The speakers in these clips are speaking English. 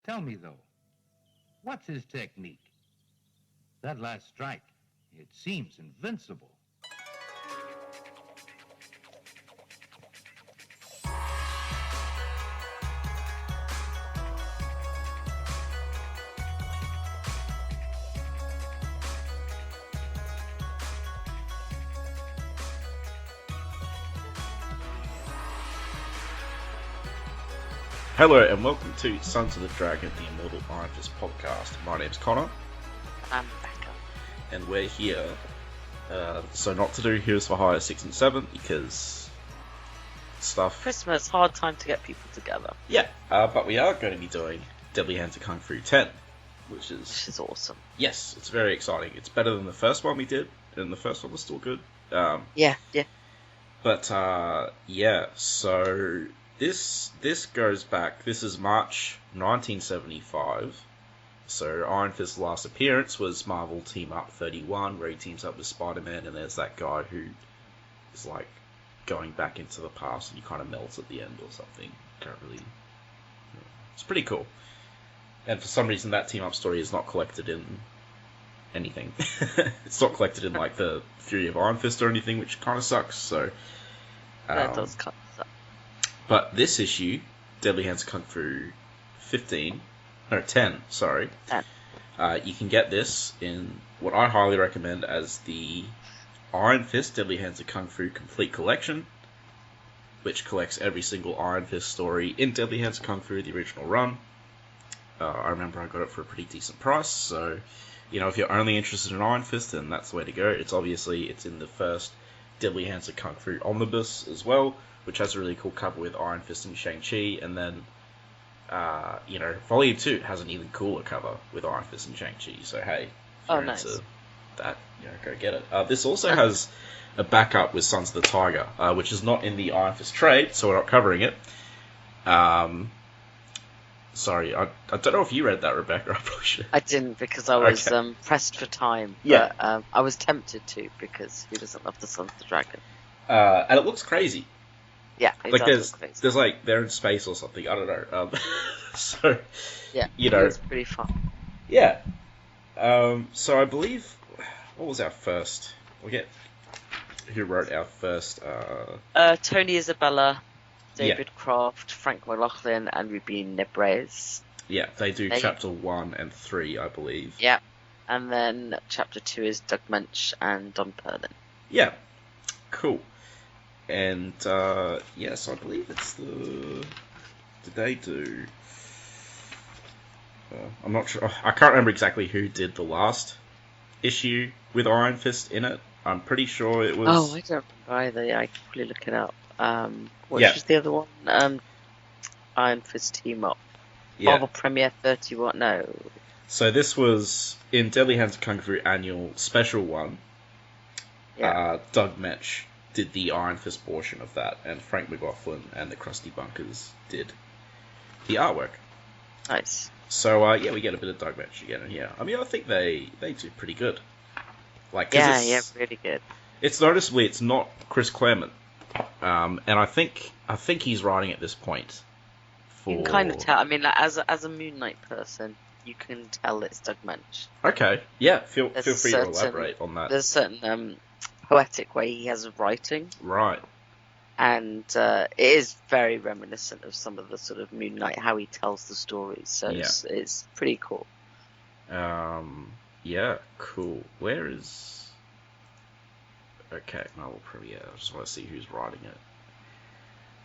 Tell me, though, what's his technique? That last strike, it seems invincible. Hello and welcome to Sons of the Dragon, the Immortal Iron Fist podcast. My name's Connor. I'm Becca. And we're here, so not to do Heroes for Hire 6 and 7, because stuff... Christmas, hard time to get people together. Yeah, but we are going to be doing Deadly Hands of Kung Fu 10, which is awesome. Yes, it's very exciting. It's better than the first one we did, and the first one was still good. Yeah. But, yeah, so... This goes back, this is March 1975, so Iron Fist's last appearance was Marvel Team Up 31, where he teams up with Spider-Man, and there's that guy who is like going back into the past and he kind of melts at the end or something. Can't really... It's pretty cool. And for some reason that Team Up story is not collected in anything. It's not collected in like the Fury of Iron Fist or anything, which kind of sucks, so... That does kind of suck. But this issue, Deadly Hands Kung Fu 10, sorry. 10. You can get this in what I highly recommend as the Iron Fist Deadly Hands of Kung Fu Complete Collection, which collects every single Iron Fist story in Deadly Hands of Kung Fu, the original run. I remember I got it for a pretty decent price, so, you know, if you're only interested in Iron Fist, then that's the way to go. It's in the first Deadly Hands of Kung Fu Omnibus as well, which has a really cool cover with Iron Fist and Shang-Chi, and then, Volume 2 has an even cooler cover with Iron Fist and Shang-Chi, so hey, if you're into that, go get it. This also has a backup with Sons of the Tiger, which is not in the Iron Fist trade, so we're not covering it. Sorry, I don't know if you read that, Rebecca. I probably should. I didn't, because I was pressed for time, yeah. But I was tempted to, because who doesn't love the Sons of the Dragon? And it looks crazy. Yeah, it does look crazy. There's like, they're in space or something, I don't know. So, yeah, it's pretty fun. Yeah. So I believe, what was our first? Forget who wrote our first. Tony Isabella, David Croft, Frank McLaughlin, and Rubin Nebres. Yeah, they do chapter 1 and 3, I believe. Yeah, and then chapter 2 is Doug Mensch and Don Perlin. Yeah, cool. And, so I believe it's did they do... I'm not sure, I can't remember exactly who did the last issue with Iron Fist in it. I'm pretty sure it was... Oh, I don't remember either, yeah, I can probably look it up. Which was the other one? Iron Fist Team Up. Yeah. Marvel Premiere 31, no. So this was in Deadly Hands of Kung Fu Annual Special 1. Yeah. Doug Mensch did the Iron Fist portion of that, and Frank McLaughlin and the Krusty Bunkers did the artwork. Nice. So, we get a bit of Doug Mensch again in here. I mean, I think they do pretty good. Like, really good. It's noticeably, it's not Chris Claremont. And I think he's writing at this point. You can kind of tell. I mean, like, as a Moon Knight person, you can tell it's Doug Mensch. Okay. Yeah, feel free to elaborate on that. There's a certain poetic way he has of writing. Right. And it is very reminiscent of some of the sort of Moon Knight, how he tells the stories. So it's pretty cool. Yeah, cool. Where is... Okay, Marvel Premiere. I just want to see who's writing it.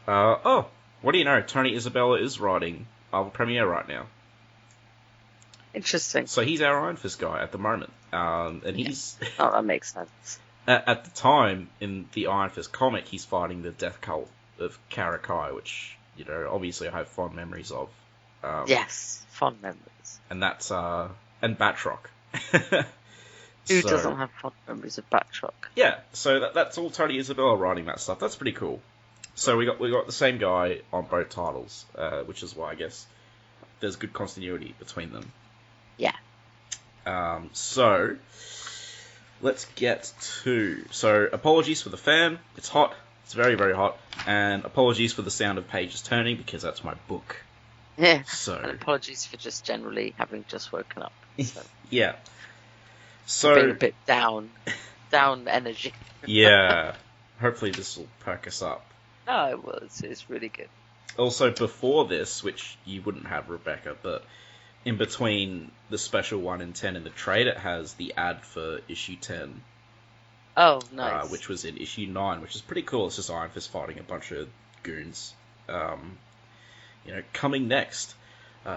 What do you know? Tony Isabella is writing Marvel Premiere right now. Interesting. So he's our Iron Fist guy at the moment. And he's... Oh, that makes sense. At the time, in the Iron Fist comic, he's fighting the death cult of Karakai, which, obviously I have fond memories of. Yes, fond memories. And that's, and Batroc. Who doesn't have fond memories of Batroc? Yeah, so that's all Tony Isabella writing that stuff. That's pretty cool. So we got the same guy on both titles, which is why I guess there's good continuity between them. Yeah. So let's get to... So, apologies for the fan. It's hot. It's very, very hot. And apologies for the sound of pages turning, because that's my book. Yeah. So And apologies for just generally having just woken up. So. yeah. So being a So bit down energy. yeah. Hopefully this will perk us up. No, it was. It's really good. Also, before this, which you wouldn't have, Rebecca, but in between the special 1 and 10 in the trade, it has the ad for issue 10. Oh, nice. Which was in issue 9, which is pretty cool. It's just Iron Fist fighting a bunch of goons. Coming next,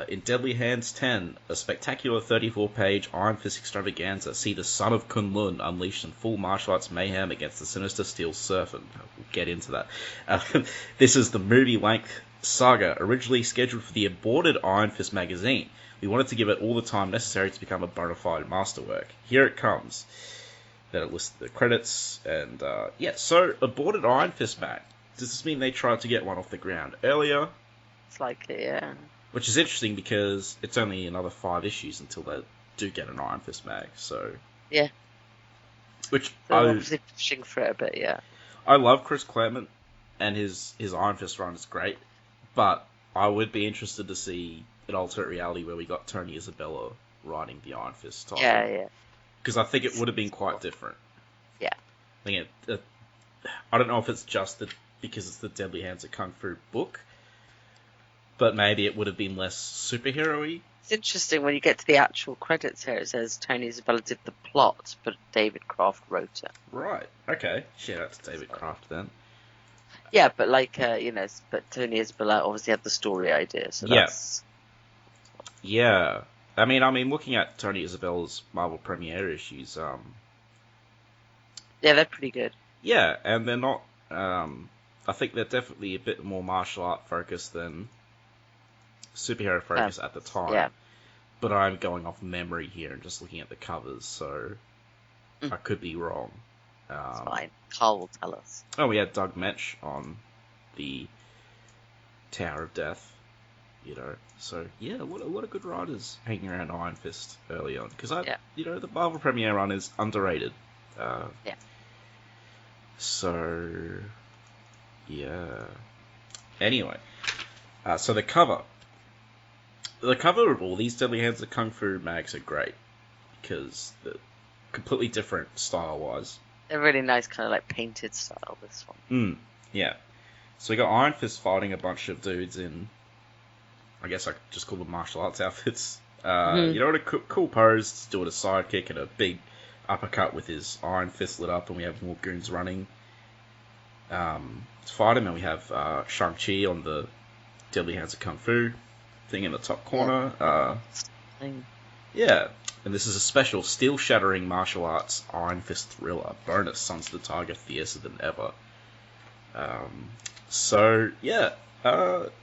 in Deadly Hands 10, a spectacular 34-page Iron Fist extravaganza. See the son of Kunlun unleashed in full martial arts mayhem against the sinister Steel Serpent. We'll get into that. This is the movie-length saga, originally scheduled for the aborted Iron Fist magazine. We wanted to give it all the time necessary to become a bona fide masterwork. Here it comes. Then it lists the credits, and so aborted Iron Fist mag. Does this mean they tried to get one off the ground earlier? It's likely, yeah. Which is interesting because it's only another 5 issues until they do get an Iron Fist mag, so... Yeah. Which so obviously pushing for it a bit, yeah. I love Chris Claremont, and his Iron Fist run is great, but I would be interested to see an alternate reality where we got Tony Isabella writing the Iron Fist title. Yeah. Because I think it would have been quite different. Yeah. I think I don't know if it's just because it's the Deadly Hands of Kung Fu book, but maybe it would have been less superhero-y. It's interesting when you get to the actual credits here, it says Tony Isabella did the plot, but David Kraft wrote it. Right, okay. Shout out to David Kraft then. Yeah, but but Tony Isabella obviously had the story idea, so that's... Yeah. I mean, looking at Tony Isabella's Marvel Premiere issues, yeah, they're pretty good. Yeah, and they're not, I think they're definitely a bit more martial art focused than superhero focused at the time. Yeah. But I'm going off memory here and just looking at the covers, so I could be wrong. It's fine. Carl will tell us. Oh, we had Doug Metch on the Tower of Death. So yeah, what a lot of good writers hanging around Iron Fist early on, because the Marvel Premiere run is underrated. Yeah. So yeah. Anyway, so the cover of all these Deadly Hands of Kung Fu mags are great because they're completely different style wise. They're really nice, kind of like painted style. This one. Yeah. So we got Iron Fist fighting a bunch of dudes in, I guess I could just call them martial arts outfits. What a cool pose, doing a sidekick and a big uppercut with his Iron Fist lit up, and we have more goons running to fight him, and we have Shang-Chi on the Deadly Hands of Kung Fu thing in the top corner. Yeah, and this is a special steel-shattering martial arts Iron Fist thriller. Bonus, Sons of the Tiger fiercer than ever.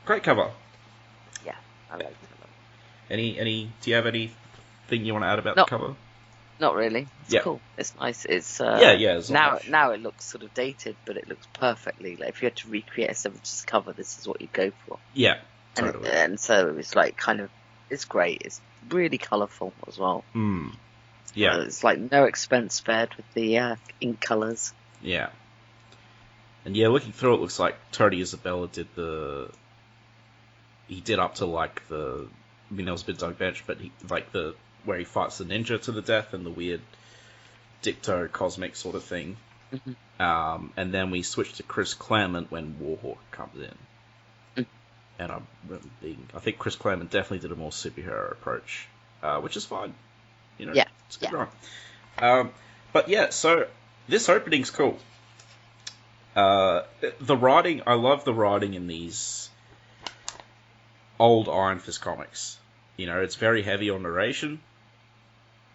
Great cover. Yeah, I like it. Do you have anything you want to add about the cover? Not really. It's cool. It's nice. It's now it looks sort of dated, but it looks perfectly. Like if you had to recreate a 70s cover, this is what you'd go for. Yeah, totally. And so it's like it's great. It's really colourful as well. Yeah. It's like no expense spared with the ink colours. Yeah. And yeah, looking through it, looks like Tony Isabella did up to like there was a bit Doug Bench, but where he fights the ninja to the death and the weird Dicto cosmic sort of thing. Mm-hmm. And then we switch to Chris Claremont when Warhawk comes in. And I think Chris Claremont definitely did a more superhero approach, which is fine. It's a good run. But yeah, so this opening's cool. The writing, I love the writing in these old Iron Fist comics. It's very heavy on narration.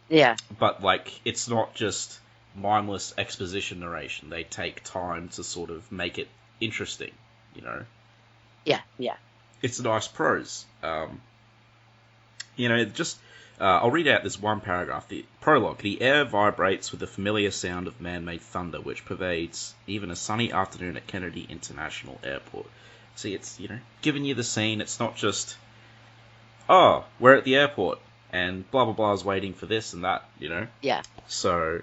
Yeah. But, it's not just mindless exposition narration. They take time to sort of make it interesting, Yeah. It's nice prose. I'll read out this one paragraph. The prologue. The air vibrates with the familiar sound of man-made thunder, which pervades even a sunny afternoon at Kennedy International Airport. See, it's, giving you the scene. It's not just, we're at the airport, and blah, blah, blah is waiting for this and that, Yeah. So,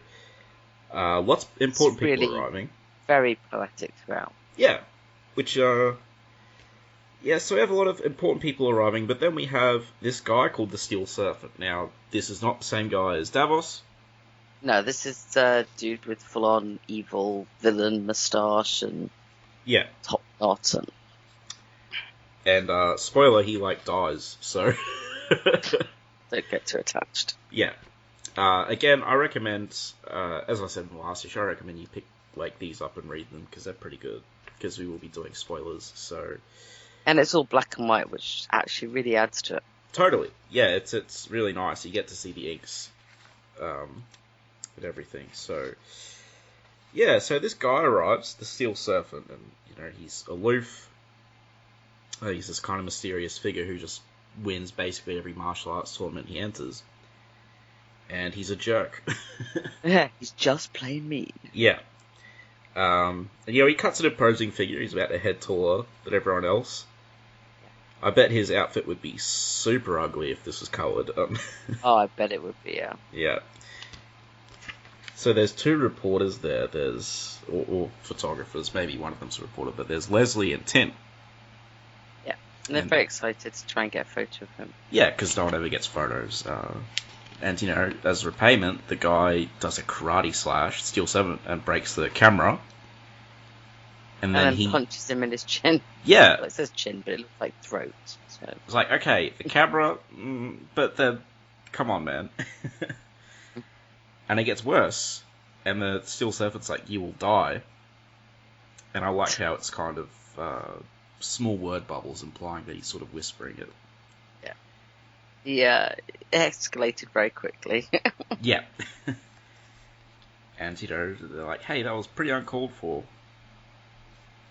lots of important people really arriving. Very poetic throughout. Yeah. Which, Yeah, so we have a lot of important people arriving, but then we have this guy called the Steel Serpent. Now, this is not the same guy as Davos. No, this is a dude with full-on evil villain moustache and top knot and spoiler, he dies. So don't get too attached. Yeah. Again, I recommend, as I said in the last issue, I recommend you pick these up and read them because they're pretty good. Because we will be doing spoilers, so. And it's all black and white, which actually really adds to it. Totally, yeah. It's really nice. You get to see the inks, and everything. So, yeah. So this guy arrives, the Steel Serpent, and he's aloof. He's this kind of mysterious figure who just wins basically every martial arts tournament he enters. And he's a jerk. Yeah, he's just plain mean. Yeah. And, he cuts an imposing figure. He's about a head taller than everyone else. I bet his outfit would be super ugly if this was coloured. Oh, I bet it would be, yeah. Yeah. So there's two reporters there. Or photographers. Maybe one of them's a reporter, but there's Leslie and Tim. Yeah, and they're very excited to try and get a photo of him. Yeah, because no one ever gets photos. And, as repayment, the guy does a karate slash, Steel Serpent, and breaks the camera. And then he punches him in his chin. Yeah. Well, it says chin, but it looks like throat. So. It's like, okay, the camera, but then, come on, man. And it gets worse. And the Steel Serpent's like, you will die. And I like how it's kind of small word bubbles implying that he's sort of whispering it. Yeah, it escalated very quickly. Yeah. And, they're like, hey, that was pretty uncalled for.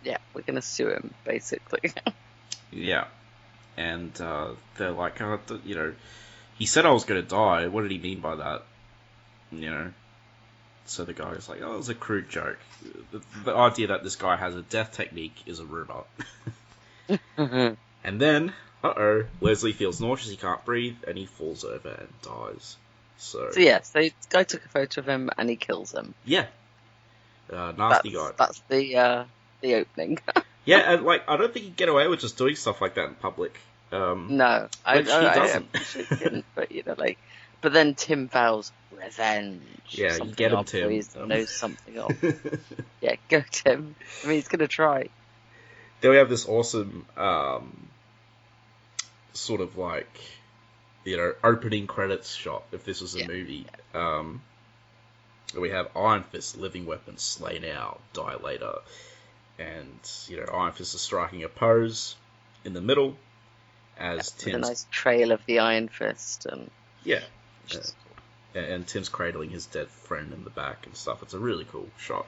Yeah, we're going to sue him, basically. Yeah. And they're like, he said I was going to die. What did he mean by that? So the guy's like, oh, it was a crude joke. The idea that this guy has a death technique is a rumor. And then, Leslie feels nauseous, he can't breathe, and he falls over and dies. So the guy took a photo of him and he kills him. Yeah. Nasty guy. That's the opening. Yeah, and I don't think he'd get away with just doing stuff like that in public. No, he doesn't. He didn't, but but then Tim vows revenge. Yeah, you get him, Tim. He knows something of. Yeah, go Tim. I mean, he's gonna try. Then we have this awesome, sort of opening credits shot. If this was a movie, we have Iron Fist, living weapon, slay now, die later. And, Iron Fist is striking a pose in the middle as Tim's... With a nice trail of the Iron Fist. And yeah. And Tim's cradling his dead friend in the back and stuff. It's a really cool shot.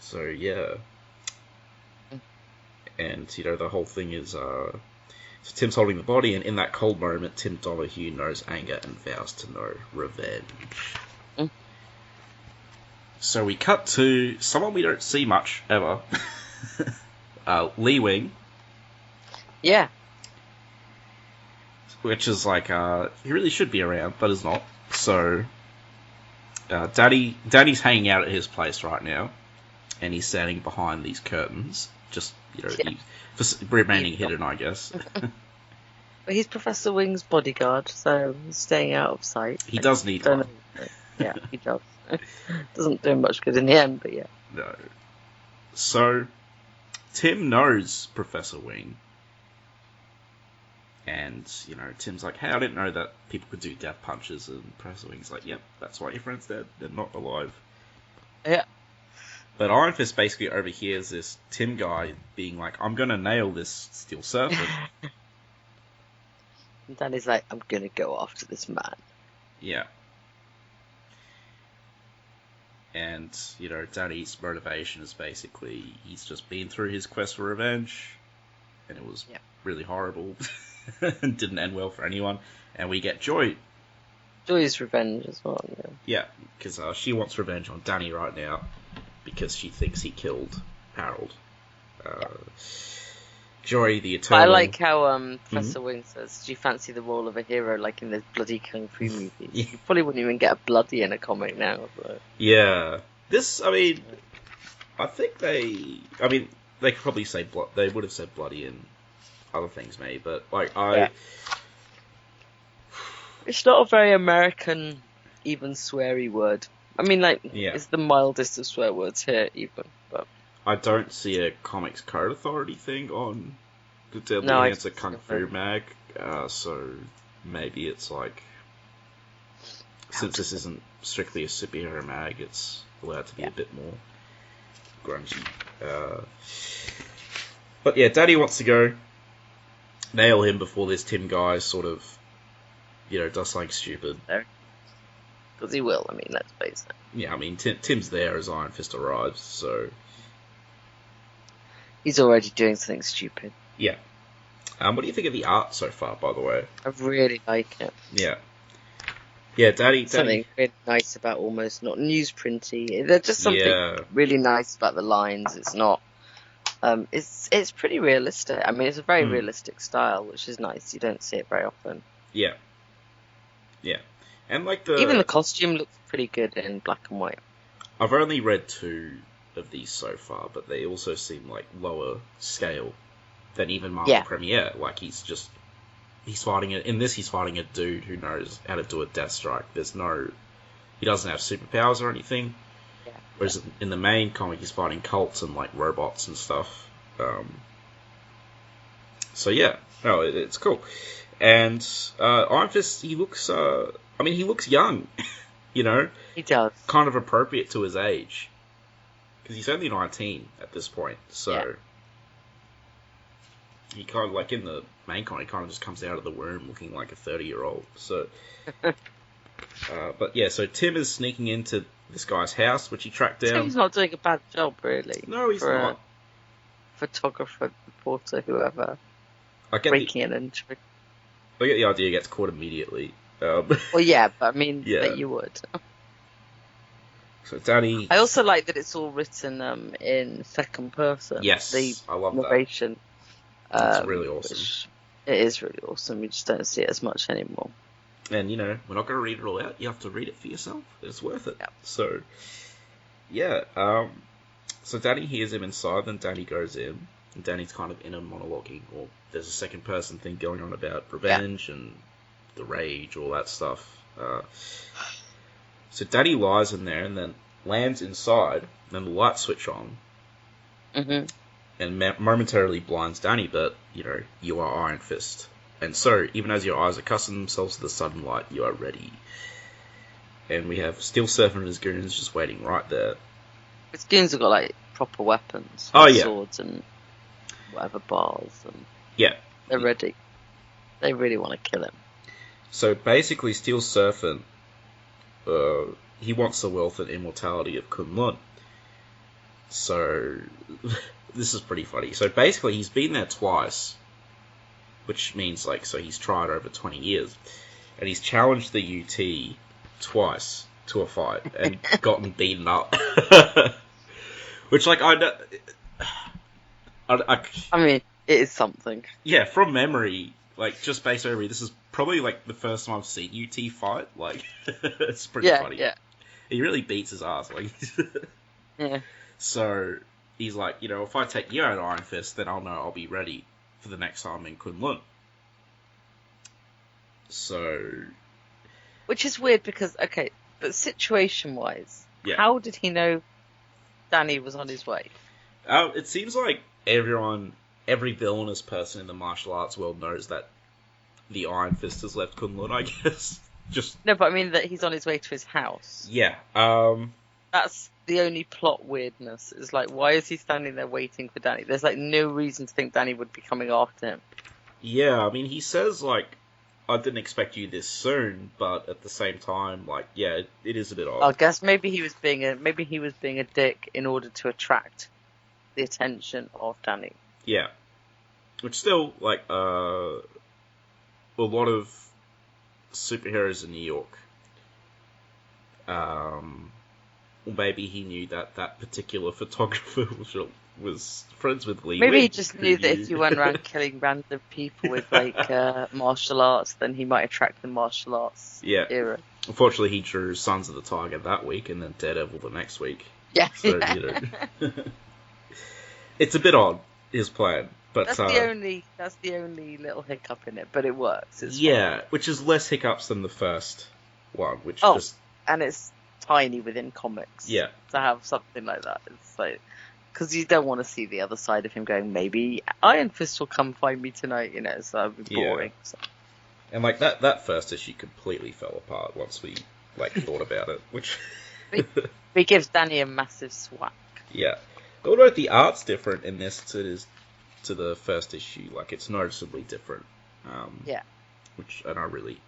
So, yeah. And, the whole thing is... So Tim's holding the body, and in that cold moment, Tim Donahue knows anger and vows to know revenge. So we cut to someone we don't see much, ever. Lee Wing. Yeah. Which is he really should be around, but is not. So, Daddy's hanging out at his place right now, and he's standing behind these curtains, just, remaining hidden, I guess. But he's Professor Wing's bodyguard, so he's staying out of sight. He does need one. Yeah, he does. Doesn't do much good in the end, but yeah. No. So, Tim knows Professor Wing. And, Tim's like, hey, I didn't know that people could do death punches. And Professor Wing's like, yep, that's why your friend's dead. They're not alive. Yeah. But Iron Fist basically overhears this Tim guy being like, I'm going to nail this Steel Serpent. And Danny's like, I'm going to go after this man. Yeah. And, Danny's motivation is basically he's just been through his quest for revenge, and it was really horrible, and didn't end well for anyone. And we get Joy. Joy's revenge as well, yeah. Yeah, because she wants revenge on Danny right now, because she thinks he killed Harold. Joy, the Eternal... I like how Professor Wing says, do you fancy the role of a hero like in the bloody Kung Fu movies? Yeah. You probably wouldn't even get a bloody in a comic now. So. Yeah. This, I think they could probably say they would have said bloody and other things, maybe, but like it's not a very American, even sweary word. I mean, like, it's the mildest of swear words here, even. But I don't see a Comics Code Authority thing on the Deadly Answer Kung Fu mag, so maybe it's like, since this isn't strictly a superhero mag, it's allowed to be a bit more grungy. But yeah, Daddy wants to go nail him before this Tim guy sort of, does something stupid. Because he will, I mean, let's face it. Yeah, I mean, Tim's there as Iron Fist arrives, so... He's already doing something stupid. Yeah. What do you think of the art so far, by the way? I really like it. Yeah. Yeah, Daddy... Something really nice about almost not newsprinty. There's just something really nice about the lines. It's not... it's pretty realistic. I mean, it's a very realistic style, which is nice. You don't see it very often. Yeah. Yeah. And like even the costume looks pretty good in black and white. I've only read 2 of these so far, but they also seem like lower scale than even Marvel Premiere. Like he's fighting he's fighting a dude who knows how to do a death strike. He doesn't have superpowers or anything. Yeah. Whereas in the main comic, he's fighting cults and like robots and stuff. So yeah, no, it's cool. And Iron Fist, he looks young, He does. Kind of appropriate to his age. Because he's only 19 at this point, so... He kind of, like, in the main con, he kind of just comes out of the womb looking like a 30-year-old, so... but yeah, so Tim is sneaking into this guy's house, which he tracked down. Tim's not doing a bad job, really. No, he's not. Photographer, reporter, whoever. Breaking an entry. I get the idea he gets caught immediately. Well, yeah, but I mean, that you would. So Daddy... I also like that it's all written in second person. Yes, I love narration, that. It's really awesome. It is really awesome. You just don't see it as much anymore. And, we're not going to read it all out. You have to read it for yourself. It's worth it. Yeah. So, yeah. So Danny hears him inside, then Danny goes in. And Danny's kind of inner monologuing, or there's a second person thing going on about revenge and the rage, all that stuff. So Danny lies in there and then lands inside, and then the lights switch on. Mm-hmm. And momentarily blinds Danny, but, you are Iron Fist. And so, even as your eyes accustom themselves to the sudden light, you are ready. And we have Steel Serpent and his goons just waiting right there. His goons have got, like, proper weapons. Swords and whatever, bars. And they're ready. They really want to kill him. So, basically, Steel Serpent, he wants the wealth and immortality of Kunlun. So, this is pretty funny. So, basically, he's been there twice. Which means, so he's tried over 20 years. And he's challenged the UT twice to a fight and gotten beaten up. Which, I mean, it is something. Yeah, from memory, just based on memory, this is probably, the first time I've seen UT fight. It's pretty funny. Yeah. He really beats his ass. Yeah. So, he's like, if I take you out, Iron Fist, then I'll know I'll be ready for the next time in Kunlun. So... Which is weird because, but situation-wise, how did he know Danny was on his way? It seems like every villainous person in the martial arts world knows that the Iron Fist has left Kunlun, I guess. No, but I mean that he's on his way to his house. Yeah. That's the only plot weirdness. It's why is he standing there waiting for Danny? There's no reason to think Danny would be coming after him. Yeah, I mean, he says I didn't expect you this soon, but at the same time, it is a bit odd. I guess maybe he was being a dick in order to attract the attention of Danny. Yeah, which still a lot of superheroes in New York. Or maybe he knew that particular photographer was friends with Lee. Maybe he just knew that if you went around killing random people with martial arts, then he might attract the martial arts era. Unfortunately, he drew Sons of the Tiger that week, and then Daredevil the next week. Yeah. So It's a bit odd, his plan. But, that's the only little hiccup in it, but it works. It's yeah, fine. which is less hiccups than the first one, which just... and it's tiny within comics. Yeah. To have something like that. It's like... Because you don't want to see the other side of him going, maybe Iron Fist will come find me tonight, so that would be boring. Yeah. So. And, like, that first issue completely fell apart once we, like, thought about it, which... It gives Danny a massive swack. Yeah. Although the art's different in this to the first issue, like, it's noticeably different. Yeah. And I really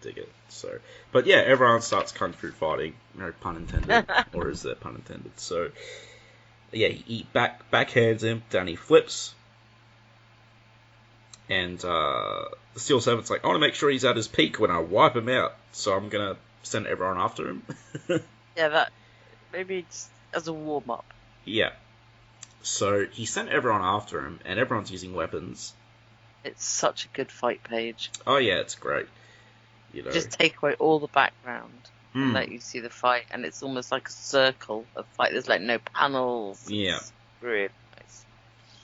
dig it. So, but yeah, everyone starts kung fu fighting. No pun intended, or is there pun intended? So, yeah, he backhands him. Danny flips, and the Steel Serpent's like, I want to make sure he's at his peak when I wipe him out. So I'm gonna send everyone after him. Yeah, that maybe just as a warm up. Yeah. So he sent everyone after him, and everyone's using weapons. It's such a good fight page. Oh yeah, it's great. Just take away all the background and let you see the fight, and it's almost like a circle of fight. There's like no panels. Yeah. It's really nice.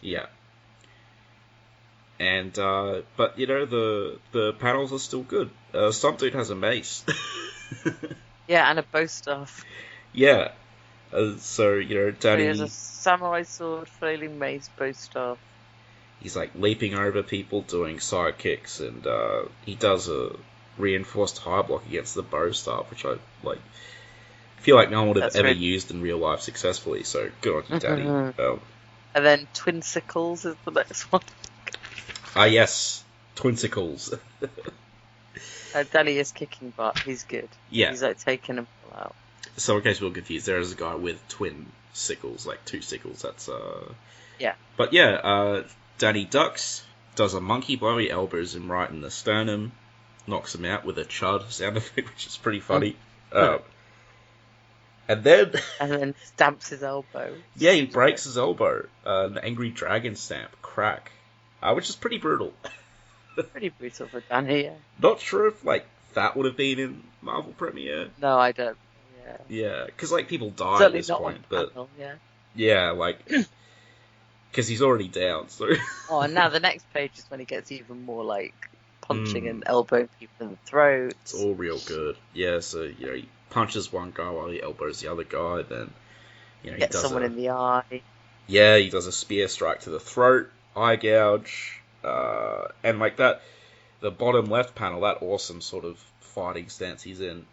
Yeah. And but the panels are still good. Some dude has a mace. Yeah, and a bow staff. Yeah. So Danny. He has a samurai sword, flailing mace, bow staff. He's like leaping over people, doing side kicks, and he does a reinforced high block against the bow staff, which I like. Feel like no one would have ever used in real life successfully. So good on you, Danny. And then twin sickles is the next one. Yes, twinsicles. Danny is kicking butt. He's good. Yeah, he's like taking them all out. So in case we're confused, there is a guy with twin sickles, like two sickles. That's Yeah. But yeah, Danny ducks, does a monkey blow, he elbows him right in the sternum, knocks him out with a chud sound effect, which is pretty funny. And then stamps his elbow. Yeah, he breaks his elbow. An angry dragon stamp, crack, which is pretty brutal. Pretty brutal for Danny. Yeah. Not sure if like that would have been in Marvel Premiere. No, I don't. Yeah. Yeah, because like people die certainly at this not point, on but panel, yeah. Yeah, like because he's already down. So. Oh, and now the next page is when he gets even more like punching and elbowing people in the throat. It's all real good. Yeah, so he punches one guy while he elbows the other guy. Then he gets does someone in the eye. Yeah, he does a spear strike to the throat, eye gouge, and like that. The bottom left panel, that awesome sort of fighting stance he's in.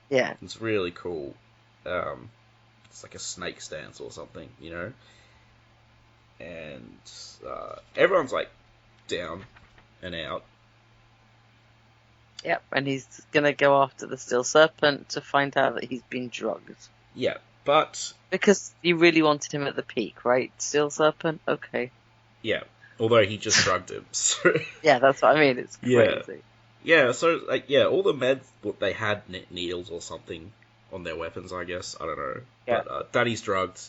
Yeah, it's really cool. It's like a snake stance or something, And everyone's like down and out. Yep, and he's gonna go after the Steel Serpent to find out that he's been drugged. Yeah, but because you really wanted him at the peak, right? Steel Serpent, okay. Yeah, although he just drugged him. So. Yeah, that's what I mean. It's crazy. Yeah, so all the meds they had needles or something on their weapons, I guess. I don't know. Yeah. But Daddy's drugged,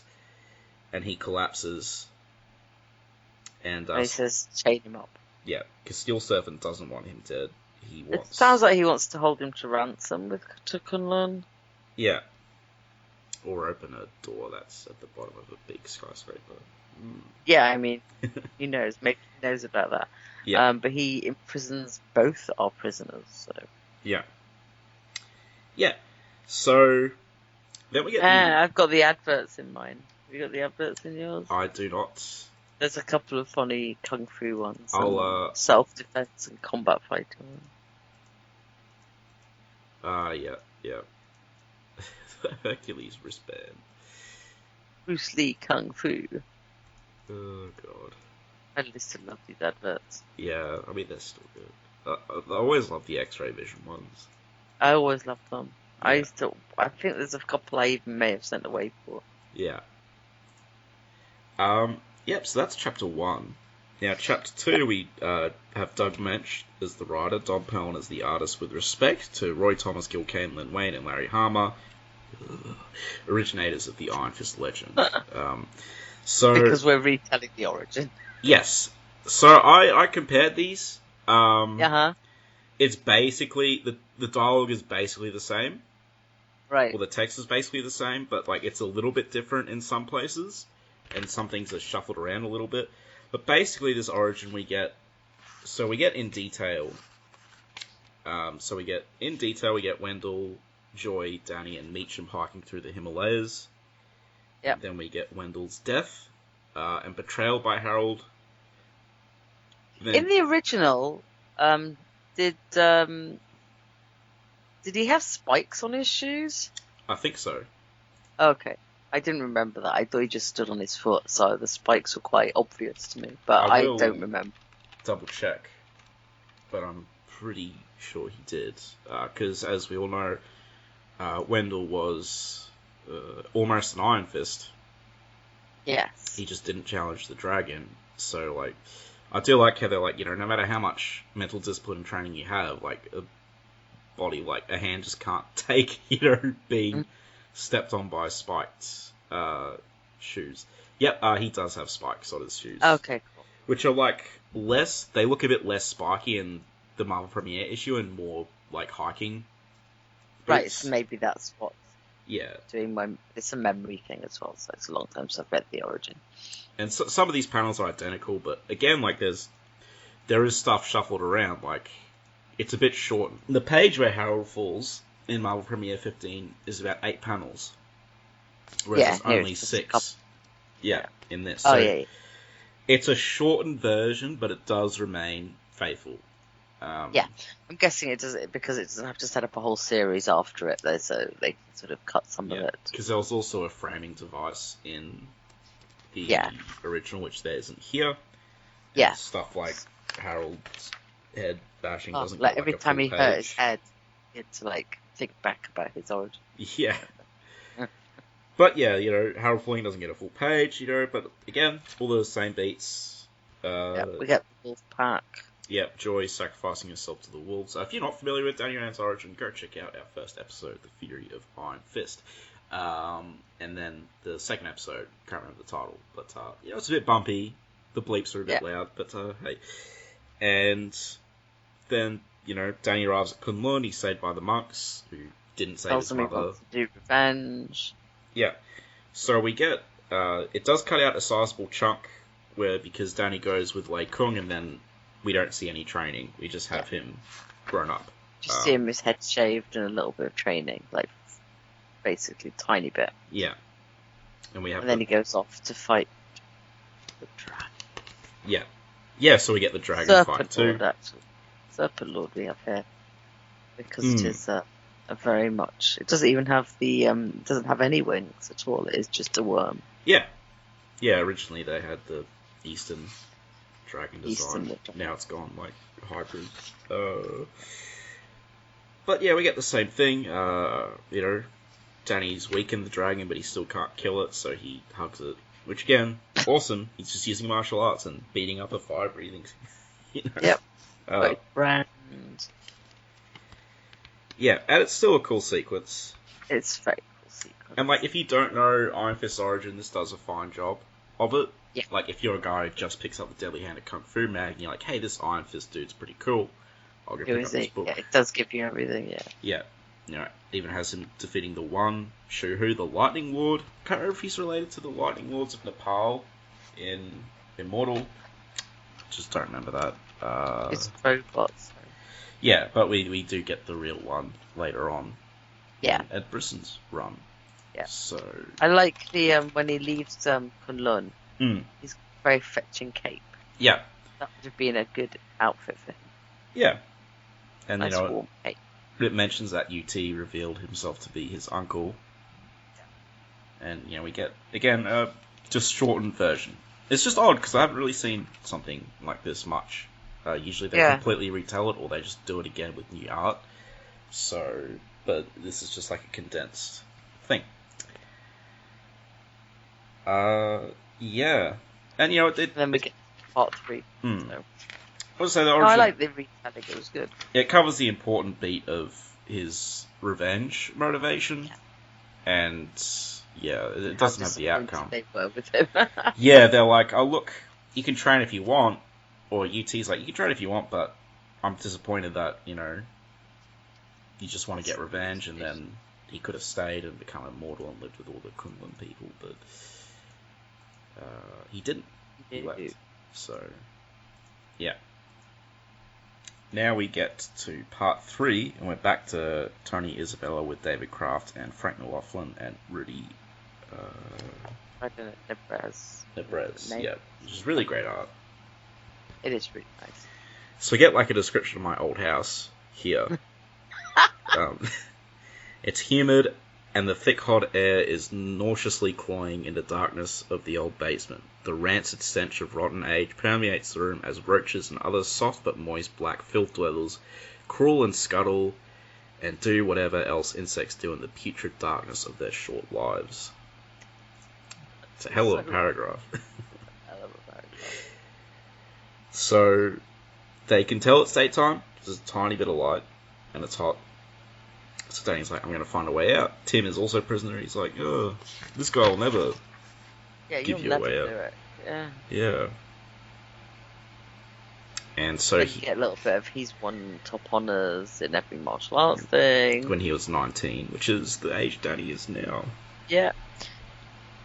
and he collapses. And he says, chain him up. Yeah, because Steel Serpent doesn't want him dead. It sounds like he wants to hold him to ransom to Kunlun. Yeah. Or open a door that's at the bottom of a big skyscraper. Yeah, I mean, he knows. Maybe he knows about that. Yeah. But he imprisons both our prisoners, so... Yeah. Yeah. So, then we get I've got the adverts in mine. Have you got the adverts in yours? I do not. There's a couple of funny kung fu ones. I'll, self-defense and combat fighting. Yeah. Hercules wristband. Bruce Lee Kung Fu. Oh, God. I used to love these adverts. Yeah, I mean, they're still good. I always love the X-Ray Vision ones. I always loved them. Yeah. I think there's a couple I even may have sent away for. Yeah. Yep, so that's chapter 1. Now, chapter 2, we have Doug Mensch as the writer, Don Perlin as the artist, with respect to Roy Thomas, Gil Kane, Len Wayne, and Larry Hama, originators of the Iron Fist legend. Because we're retelling the origin. Yes. So I compared these. It's basically, the dialogue is basically the same. Right. Well, the text is basically the same, but like it's a little bit different in some places. and some things are shuffled around a little bit. But basically, this origin we get in detail. We get Wendell, Joy, Danny, and Meacham hiking through the Himalayas. Yep. And then we get Wendell's death and betrayal by Harold. Then, in the original, did he have spikes on his shoes? I think so. Okay. I didn't remember that. I thought he just stood on his foot, so the spikes were quite obvious to me. But I don't remember. Double check. But I'm pretty sure he did. Because, as we all know, Wendell was almost an Iron Fist. Yes. He just didn't challenge the dragon. So, like, I do like how they're like, you know, no matter how much mental discipline and training you have, like, a body, like, a hand just can't take, you know, being stepped on by spiked shoes. Yep, he does have spikes on his shoes. Okay, cool. Which are, like, they look a bit less spiky in the Marvel Premiere issue and more, like, hiking boots. Right, so maybe that's what's doing it's a memory thing as well, so it's a long time since I've read the origin. And so, some of these panels are identical, but again, like, there is stuff shuffled around, like, it's a bit short. The page where Harold falls in Marvel Premiere 15 is about 8 panels. Whereas there's only 6. In this. So it's a shortened version, but it does remain faithful. I'm guessing it does it because it doesn't have to set up a whole series after it, though, so they can sort of cut some of it. Because there was also a framing device in the original, which there isn't here. And stuff like Harold's head bashing doesn't like get every like a time full he page. hurt his head, he had to like think back about his origin. Yeah. But yeah, you know, Harold falling doesn't get a full page, you know, but again, all the same beats. We get the wolf pack. Yep, Joy sacrificing herself to the wolves. If you're not familiar with Danny Rand's origin, go check out our first episode, The Fury of Iron Fist. And then the second episode, can't remember the title, but you know, it's a bit bumpy. The bleeps are a bit loud, but hey. And then, you know, Danny arrives at Kunlun. He's saved by the monks, who didn't save his mother. He wants to do revenge. Yeah. So we get, it does cut out a sizable chunk because Danny goes with Lei Kung, and then we don't see any training. We just have him grown up. Just see him, his head shaved and a little bit of training, like basically a tiny bit. Yeah. And then he goes off to fight the dragon. Yeah. Yeah, so we get the dragon Serpent fight too. Lord, actually. Serpent Lord we have here. Because it is a very much... It doesn't even have it doesn't have any wings at all. It is just a worm. Yeah. Yeah, originally they had the Eastern dragon design. Now it's gone, like, hybrid. But yeah, we get the same thing. You know, Danny's weakened the dragon, but he still can't kill it, so he hugs it. Which, again, awesome. He's just using martial arts and beating up a fire-breathing. You know? Yep. Like brand. Yeah, and it's still a cool sequence. It's a very cool sequence. And, like, if you don't know Iron Fist's origin, this does a fine job of it. Yeah. Like, if you're a guy who just picks up the Deadly Hand of Kung Fu mag, and you're like, hey, this Iron Fist dude's pretty cool, I'll go pick up this book. Yeah, it does give you everything, yeah. Yeah. You know, even has him defeating the one, Shuhu, the Lightning Lord. Can't remember if he's related to the Lightning Lords of Nepal in Immortal. Just don't remember that. It's robots. So. Yeah, but we do get the real one later on. Yeah. Ed Brisson's run. Yeah. So I like the when he leaves Kunlun. He's very fetching cape. Yeah. That would have been a good outfit for him. Yeah. And nice warm cape. It mentions that UT revealed himself to be his uncle. And, you know, we get, again, a just shortened version. It's just odd, because I haven't really seen something like this much. Usually they completely retell it, or they just do it again with new art. So, but this is just like a condensed thing. Yeah. And, you know, then we get part 3. So. I like the retelling, it was good. It covers the important beat of his revenge motivation, and it doesn't have the outcome. They were with him. Yeah, they're like, oh look, you can train if you want, or UT's like, you can train if you want, but I'm disappointed that, you know, you just want to get revenge, and then he could have stayed and become immortal and lived with all the Kunlun people, but He didn't. He left. So, yeah. Now we get to part 3, and we're back to Tony Isabella with David Kraft and Frank McLaughlin and Rudy. I don't know, Nebrez, yeah, which is really great art. It is really nice. So we get like a description of my old house here. It's humid, and the thick hot air is nauseously cloying in the darkness of the old basement. The rancid stench of rotten age permeates the room as roaches and other soft but moist black filth dwellers crawl and scuttle and do whatever else insects do in the putrid darkness of their short lives. It's a hell of a paragraph. So, they can tell it's daytime. There's a tiny bit of light, and it's hot. So Danny's like, I'm going to find a way out. Tim is also a prisoner. He's like, oh, this guy will never give you a way out. It. Yeah. And so he get a little bit of he's won top honours in every martial arts thing. When he was 19, which is the age Danny is now. Yeah.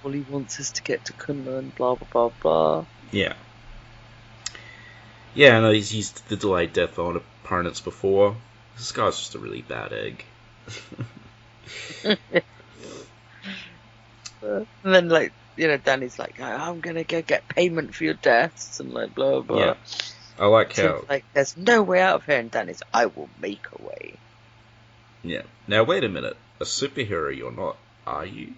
All he wants is to get to Kunlun, blah, blah, blah, blah. Yeah. Yeah, no, he's used the delayed death on opponents before. This guy's just a really bad egg. And then, like, you know, Danny's like, I'm gonna go get payment for your deaths, and like, blah, blah. Yeah. I like how... like, there's no way out of here, and Danny's, I will make a way. Yeah. Now, wait a minute. A superhero you're not, are you?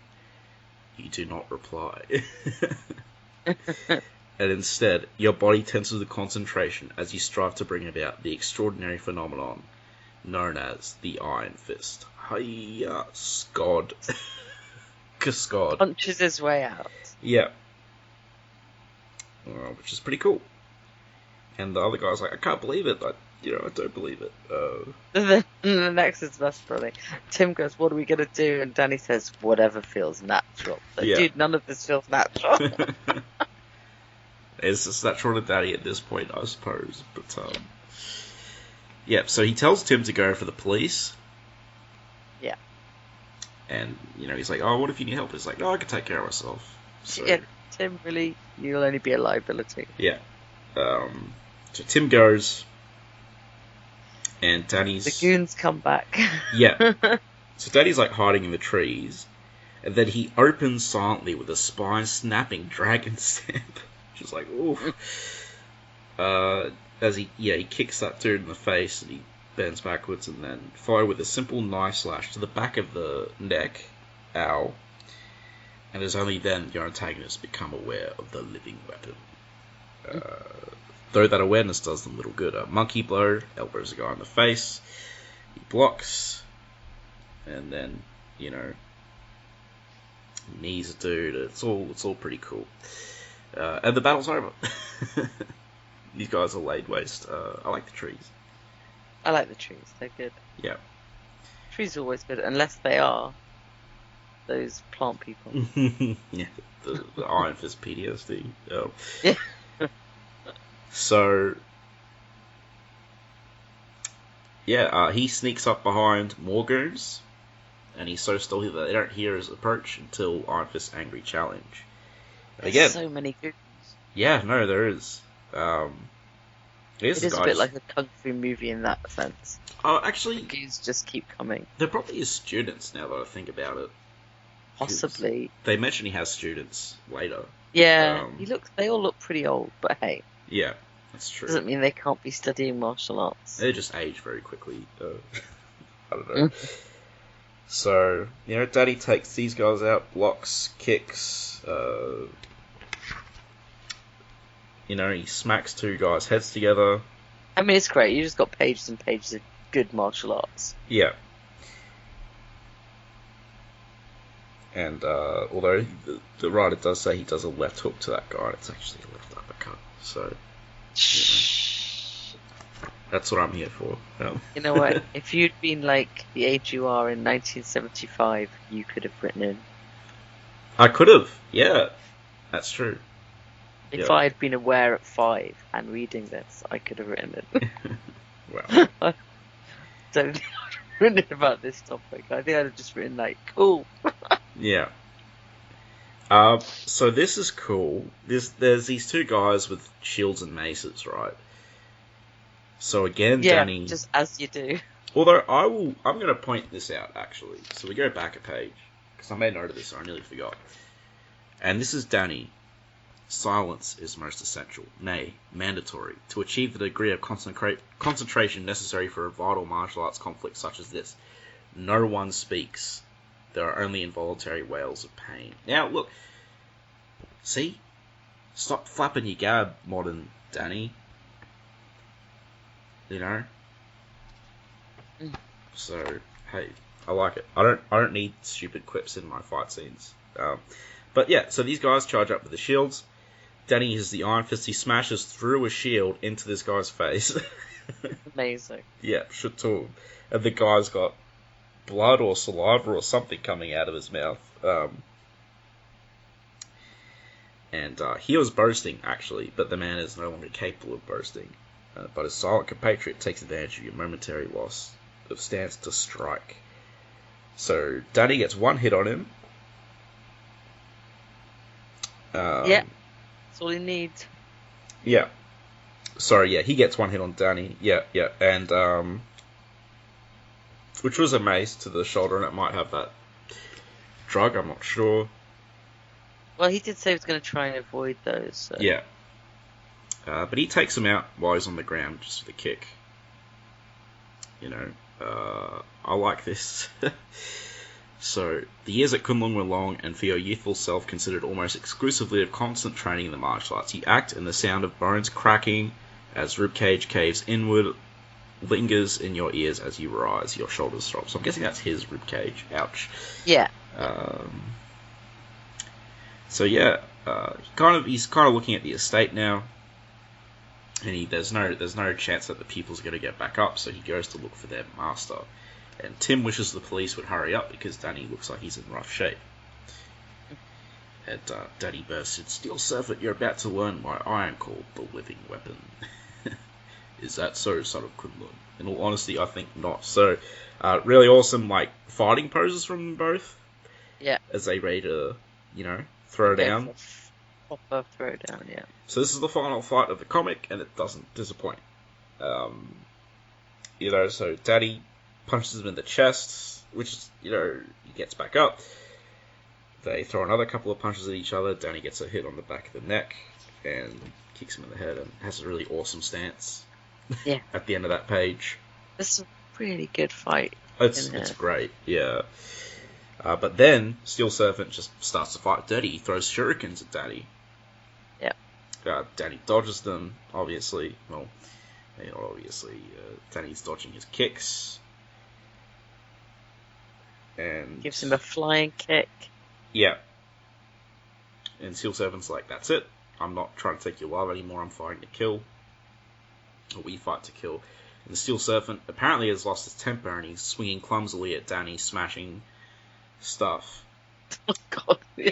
You do not reply. And instead, your body tenses with concentration as you strive to bring about the extraordinary phenomenon known as the Iron Fist. Hiya, Scod. Cascod. Punches his way out. Yeah. Which is pretty cool. And the other guy's like, I can't believe it. I don't believe it. The next is best funny. Tim goes, what are we going to do? And Danny says, whatever feels natural. Like, yeah. Dude, none of this feels natural. It's just natural to Danny at this point, I suppose. But, yeah, so he tells Tim to go for the police. Yeah. And, he's like, oh, what if you need help? He's like, no, I can take care of myself. So, yeah, Tim, really, you'll only be a liability. Yeah. So Tim goes, and Danny's... The goons come back. Yeah. So Danny's, like, hiding in the trees, and then he opens silently with a spine-snapping dragon stamp. Just like, ooh. As he kicks that dude in the face, and he bends backwards, and then followed with a simple knife slash to the back of the neck. Ow. And it's only then your antagonist become aware of the living weapon. Though that awareness does them little good. A monkey blow, elbows a guy in the face, he blocks, and then, knees a dude. It's all pretty cool. And the battle's over. These guys are laid waste. I like the trees. I like the trees. They're good. Yeah. Trees are always good, unless they are those plant people. Yeah, the Iron Fist PTSD. Oh. Yeah. So, yeah, he sneaks up behind more goons, and he's so stealthy that they don't hear his approach until Iron Fist's angry challenge. There's so many goons. Yeah, no, there is. It is a bit like a kung fu movie in that sense. Oh, actually... The goons just keep coming. There probably is students, now that I think about it. Possibly. They mention he has students later. Yeah, they all look pretty old, but hey. Yeah, that's true. Doesn't mean they can't be studying martial arts. They just age very quickly. I don't know. So, Daddy takes these guys out, blocks, kicks, he smacks two guys' heads together. I mean, it's great. You just got pages and pages of good martial arts. Yeah. And, although the writer does say he does a left hook to that guy, it's actually a left uppercut. So, that's what I'm here for. You know what? If you'd been like the age you are in 1975, you could have written in. I could have, yeah. That's true. If I had been aware at 5 and reading this, I could have written it. Well. I don't think I'd have written about this topic. I think I'd have just written, like, cool. Yeah. So this is cool. There's these two guys with shields and maces, right? So again, Danny... just as you do. Although I'm going to point this out, actually. So we go back a page, because I made note of this and I nearly forgot. And this is Danny. Silence is most essential, nay, mandatory, to achieve the degree of concentration necessary for a vital martial arts conflict such as this. No one speaks. There are only involuntary wails of pain. Now, look. See? Stop flapping your gab, modern Danny. You know? So, hey, I like it. I don't need stupid quips in my fight scenes. But yeah, so these guys charge up with the shields. Danny uses the Iron Fist. He smashes through a shield into this guy's face. Amazing. Yeah, Shatul. And the guy's got blood or saliva or something coming out of his mouth. And he was boasting, actually, but the man is no longer capable of boasting. But his silent compatriot takes advantage of your momentary loss of stance to strike. So Danny gets one hit on him. Yeah, that's all he needs. Yeah. Sorry, yeah, he gets one hit on Danny. Yeah, and which was a mace to the shoulder, and it might have that drug. I'm not sure. Well, he did say he was going to try and avoid those. So. Yeah. But he takes him out while he's on the ground just with a kick. You know, I like this. So, the years at Kunlun were long, and for your youthful self considered almost exclusively of constant training in the martial arts. You act, and the sound of bones cracking as ribcage caves inward lingers in your ears as you rise. Your shoulders drop. So I'm guessing that's his ribcage. Ouch. Yeah. So yeah, he's kind of looking at the estate now, and there's no chance that the people's going to get back up. So he goes to look for their master. And Tim wishes the police would hurry up because Danny looks like he's in rough shape. And Danny bursts in, "Steel Serpent, you're about to learn why I am called the living weapon." Is that so, son of Kunlun? In all honesty, I think not. So, really awesome, fighting poses from them both. Yeah. As they ready to, throw down. Proper throw down, yeah. So this is the final fight of the comic, and it doesn't disappoint. So Danny punches him in the chest, which is, he gets back up. They throw another couple of punches at each other. Danny gets a hit on the back of the neck and kicks him in the head and has a really awesome stance. Yeah. At the end of that page. It's a really good fight. It's great, yeah. But then Steel Serpent just starts to fight dirty. He throws shurikens at Danny. Yeah. Danny dodges them, obviously. Well, Danny's dodging his kicks. And gives him a flying kick. Yeah. And Steel Serpent's like, "That's it. I'm not trying to take your love anymore. I'm fighting to kill." Or we fight to kill. And the Steel Serpent apparently has lost his temper and he's swinging clumsily at Danny, smashing stuff. Oh god, yeah.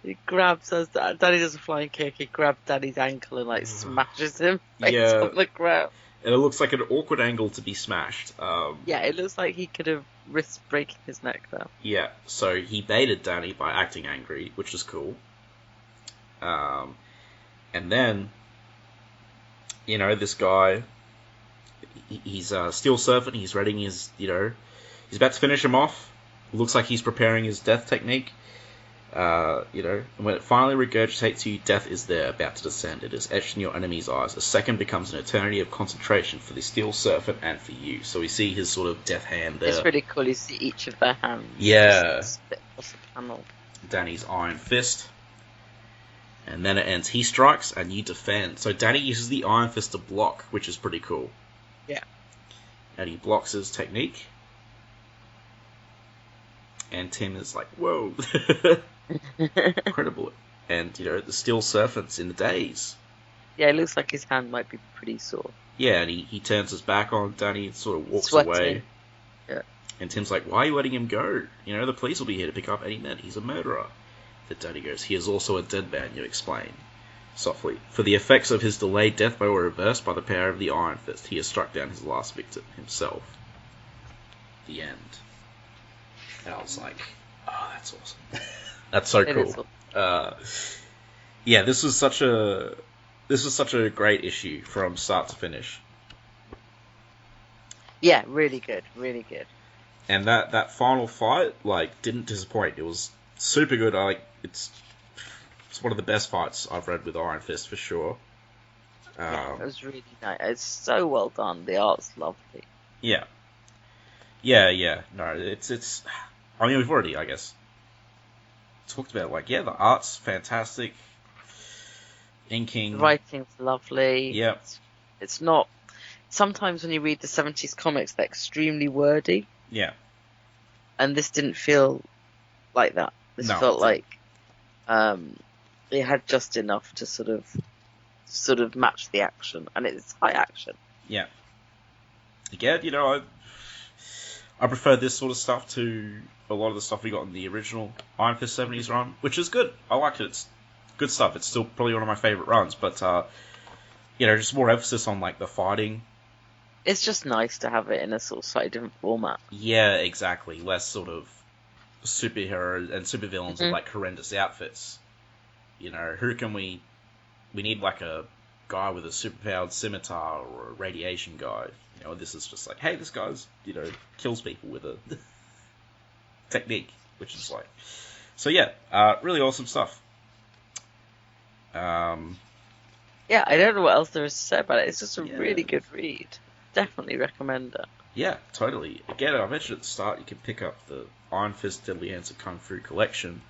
He grabs us. Danny does a flying kick. He grabs Danny's ankle and smashes him face on the ground. And it looks like an awkward angle to be smashed. Yeah, it looks like he could have risked breaking his neck though. Yeah, so he baited Danny by acting angry, which is cool. And then, this guy, he's Steel Serpent. He's readying his, he's about to finish him off. Looks like he's preparing his death technique. And when it finally regurgitates you, death is there, about to descend. It is etched in your enemy's eyes. A second becomes an eternity of concentration for the Steel Serpent and for you. So we see his sort of death hand there. It's really cool. You see each of their hands. Yeah. Across the panel. Danny's Iron Fist. And then it ends. He strikes and you defend. So Danny uses the Iron Fist to block, which is pretty cool. Yeah. And he blocks his technique. And Tim is like, "Whoa." Incredible. And, the Steel Serpent's in the daze. Yeah, it looks like his hand might be pretty sore. Yeah, and he turns his back on Danny and sort of walks Sweating. away. Yeah. And Tim's like, "Why are you letting him go? The police will be here to pick up any minute. He's a murderer." Then Danny goes, "He is also a dead man," you explain. Softly. "For the effects of his delayed death were reversed by the power of the Iron Fist. He has struck down his last victim himself." The end. And I was like, Oh, that's awesome. That's so cool. Awesome. Yeah, this was such a great issue from start to finish. Yeah, really good, really good. And that final fight, like, didn't disappoint. It was super good. It's one of the best fights I've read with Iron Fist for sure. Yeah, it was really nice. It's so well done. The art's lovely. Yeah. No, it's. I mean, we've already, I guess, talked about the art's fantastic. Inking, the writing's lovely. Yeah. It's not. Sometimes when you read the 70s comics, they're extremely wordy. Yeah. And this didn't feel like that. This felt like it had just enough to sort of match the action, and it's high action. Yeah. Again, I prefer this sort of stuff to a lot of the stuff we got in the original Iron Fist 70s run, which is good. I like it. It's good stuff. It's still probably one of my favourite runs, but just more emphasis on the fighting. It's just nice to have it in a sort of slightly different format. Yeah, exactly. Less sort of superheroes and supervillains with horrendous outfits. Who can we need a guy with a superpowered scimitar or a radiation guy. This is just hey, this guy's kills people with a technique, which is so yeah, really awesome stuff. Yeah, I don't know what else there is to say about it. It's just a really good read. Definitely recommend it. Yeah, totally. Again, I mentioned at the start, you can pick up the Iron Fist Deadly Hands of Kung Fu collection,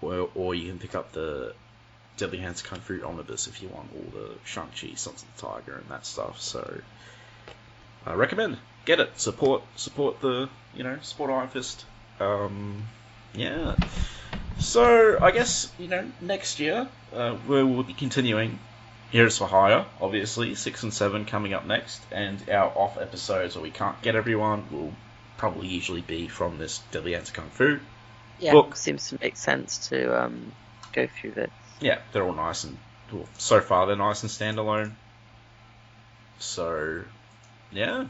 or you can pick up the Deadly Hands of Kung Fu Omnibus if you want all the Shang-Chi, Sons of the Tiger, and that stuff. So, I recommend. Get it. Support the, support Iron Fist. Yeah. So, I guess, next year, we will be continuing Heroes for Hire, obviously, 6 and 7 coming up next, and our off episodes where we can't get everyone will probably usually be from this Deadly Hands of Kung Fu book. Seems to make sense to go through this. Yeah, they're all nice, and so far they're nice and standalone. So, yeah.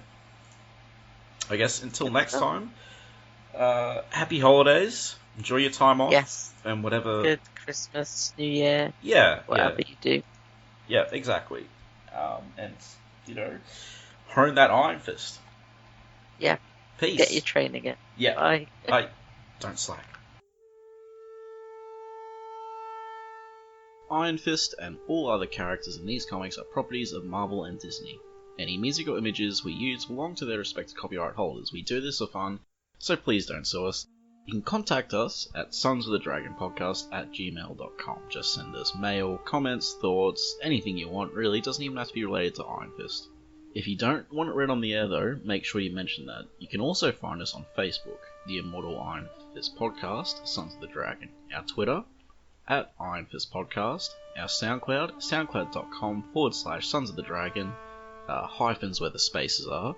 I guess until next time, happy holidays. Enjoy your time off. Yes. And whatever. Good Christmas, New Year. Yeah. Whatever you do. Yeah, exactly. And, hone that Iron Fist. Yeah. Peace. Get your training in. Yeah. Bye. Bye. Don't slack. Iron Fist and all other characters in these comics are properties of Marvel and Disney. Any music or images we use belong to their respective copyright holders. We do this for fun, so please don't sue us. You can contact us at sonsofthedragonpodcast@gmail.com. Just send us mail, comments, thoughts, anything you want really. It doesn't even have to be related to Iron Fist. If you don't want it read on the air though, make sure you mention that. You can also find us on Facebook, the Immortal Iron Fist Podcast, Sons of the Dragon. Our Twitter, @Iron Fist Podcast. Our SoundCloud, soundcloud.com/Sons of the Dragon, hyphens where the spaces are.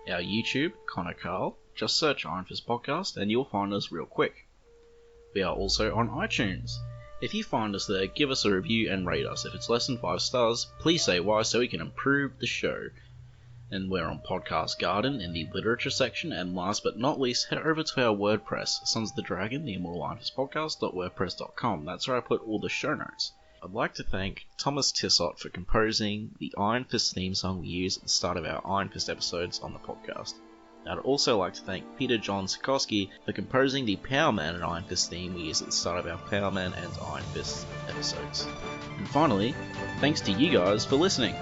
Our YouTube, Connor Carl. Just search Iron Fist Podcast and you'll find us real quick. We are also on iTunes. If you find us there, give us a review and rate us. If it's less than 5 stars, please say why so we can improve the show. And we're on Podcast Garden in the literature section. And last but not least, head over to our WordPress, Sons of the Dragon, the Immortal Iron Fist Podcast.wordpress.com. That's where I put all the show notes. I'd like to thank Thomas Tissot for composing the Iron Fist theme song we use at the start of our Iron Fist episodes on the podcast. I'd also like to thank Peter John Sikosky for composing the Power Man and Iron Fist theme we use at the start of our Power Man and Iron Fist episodes. And finally, thanks to you guys for listening.